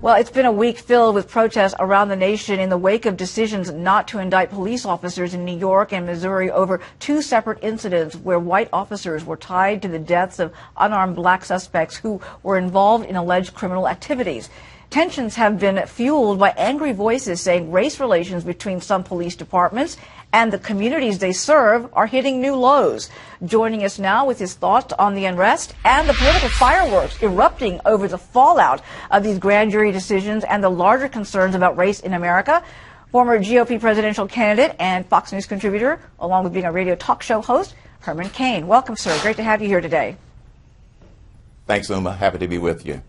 Well, it's been a week filled with protests around the nation in the wake of decisions not to indict police officers in New York and Missouri over two separate incidents where white officers were tied to the deaths of unarmed black suspects who were involved in alleged criminal activities. Tensions have been fueled by angry voices saying race relations between some police departments and the communities they serve are hitting new lows. Joining us now with his thoughts on the unrest and the political fireworks erupting over the fallout of these grand jury decisions and the larger concerns about race in America, former GOP presidential candidate and Fox News contributor, along with being a radio talk show host, Herman Cain. Welcome, sir. Great to have you here today. Thanks, Uma. Happy to be with you.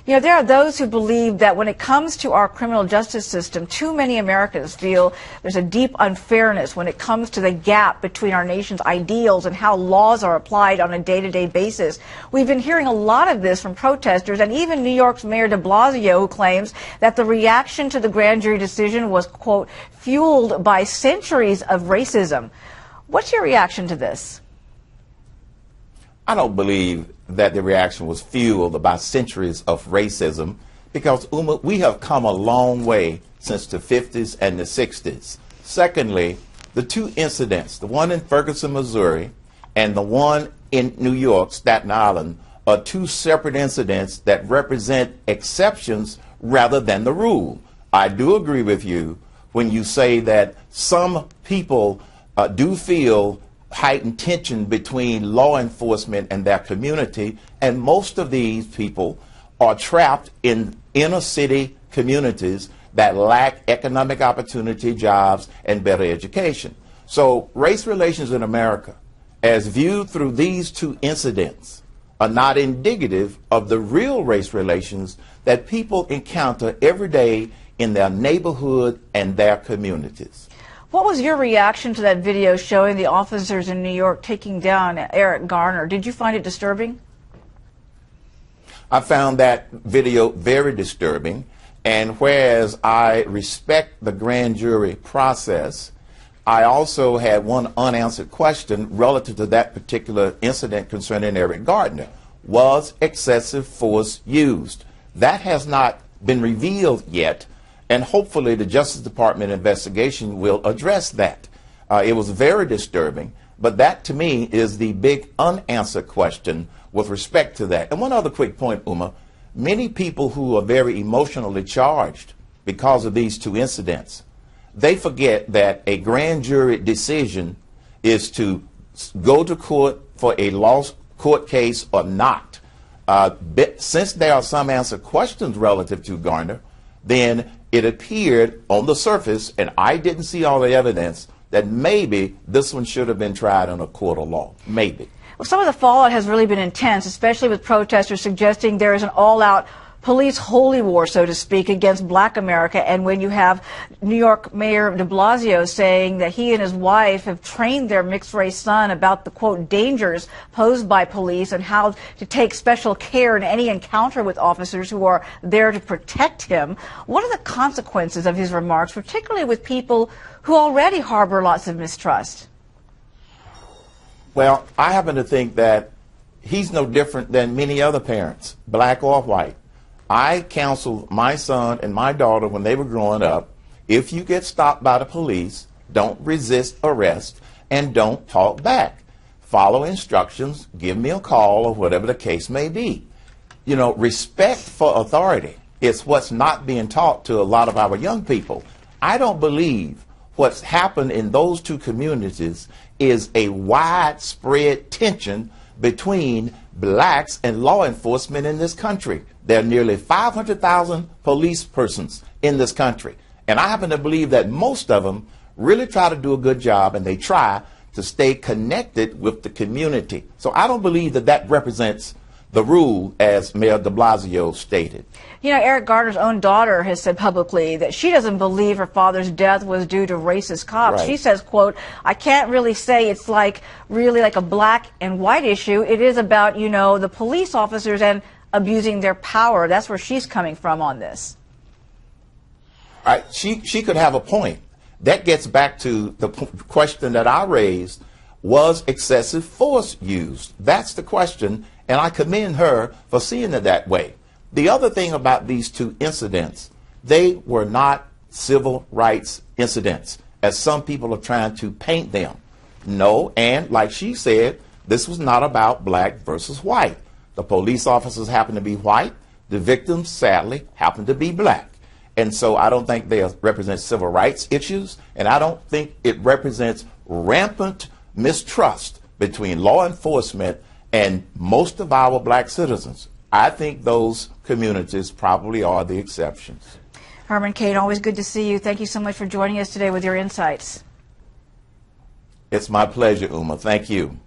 You know, there are those who believe that when it comes to our criminal justice system, too many Americans feel there's a deep unfairness when it comes to the gap between our nation's ideals and how laws are applied on a day-to-day basis. We've been hearing a lot of this from protesters and even New York's Mayor de Blasio, who claims that the reaction to the grand jury decision was, quote, fueled by centuries of racism. What's your reaction to this? I don't believe that the reaction was fueled by centuries of racism because, Uma, we have come a long way since the 50s and the 60s. Secondly, the two incidents, the one in Ferguson, Missouri, and the one in New York, Staten Island, are two separate incidents that represent exceptions rather than the rule. I do agree with you when you say that some people do feel heightened tension between law enforcement and their community, and most of these people are trapped in inner city communities that lack economic opportunity, jobs, and better education. So race relations in America, as viewed through these two incidents, are not indicative of the real race relations that people encounter every day in their neighborhood and their communities. What was your reaction to that video showing the officers in New York taking down Eric Garner? Did you find it disturbing? I found that video very disturbing, and whereas I respect the grand jury process, I also had one unanswered question relative to that particular incident concerning Eric Garner. Was excessive force used? That has not been revealed yet. And hopefully the Justice Department investigation will address that. It was very disturbing, but that to me is the big unanswered question with respect to that. And one other quick point, Uma. Many people who are very emotionally charged because of these two incidents, they forget that a grand jury decision is to go to court for a lost court case or not. Since there are some answered questions relative to Garner, then it appeared on the surface, and I didn't see all the evidence, that maybe this one should have been tried in a court of law. Maybe. Well, some of the fallout has really been intense, especially with protesters suggesting there is an all-out police holy war, so to speak, against black America. And when you have New York Mayor de Blasio saying that he and his wife have trained their mixed-race son about the, quote, dangers posed by police and how to take special care in any encounter with officers who are there to protect him, what are the consequences of his remarks, particularly with people who already harbor lots of mistrust? Well, I happen to think that he's no different than many other parents, black or white. I counseled my son and my daughter when they were growing up, if you get stopped by the police, don't resist arrest and don't talk back. Follow instructions, give me a call or whatever the case may be. You know, respect for authority is what's not being taught to a lot of our young people. I don't believe what's happened in those two communities is a widespread tension between blacks and law enforcement in this country. There are nearly 500,000 police persons in this country. And I happen to believe that most of them really try to do a good job, and they try to stay connected with the community. So I don't believe that that represents the rule, as Mayor de Blasio stated. You know, Eric Garner's own daughter has said publicly that she doesn't believe her father's death was due to racist cops. Right. She says, quote, I can't really say it's really like a black and white issue. It is about, you know, the police officers and abusing their power. That's where she's coming from on this. She could have a point. That gets back to the question that I raised. Was excessive force used? That's the question, and I commend her for seeing it that way. The other thing about these two incidents, they were not civil rights incidents, as some people are trying to paint them. No, and like she said, this was not about black versus white. The police officers happened to be white. The victims, sadly, happened to be black. And so I don't think they represent civil rights issues, and I don't think it represents rampant mistrust between law enforcement and most of our black citizens. I think those communities probably are the exceptions. Herman Cain, always good to see you. Thank you so much for joining us today with your insights. It's my pleasure, Uma. Thank you.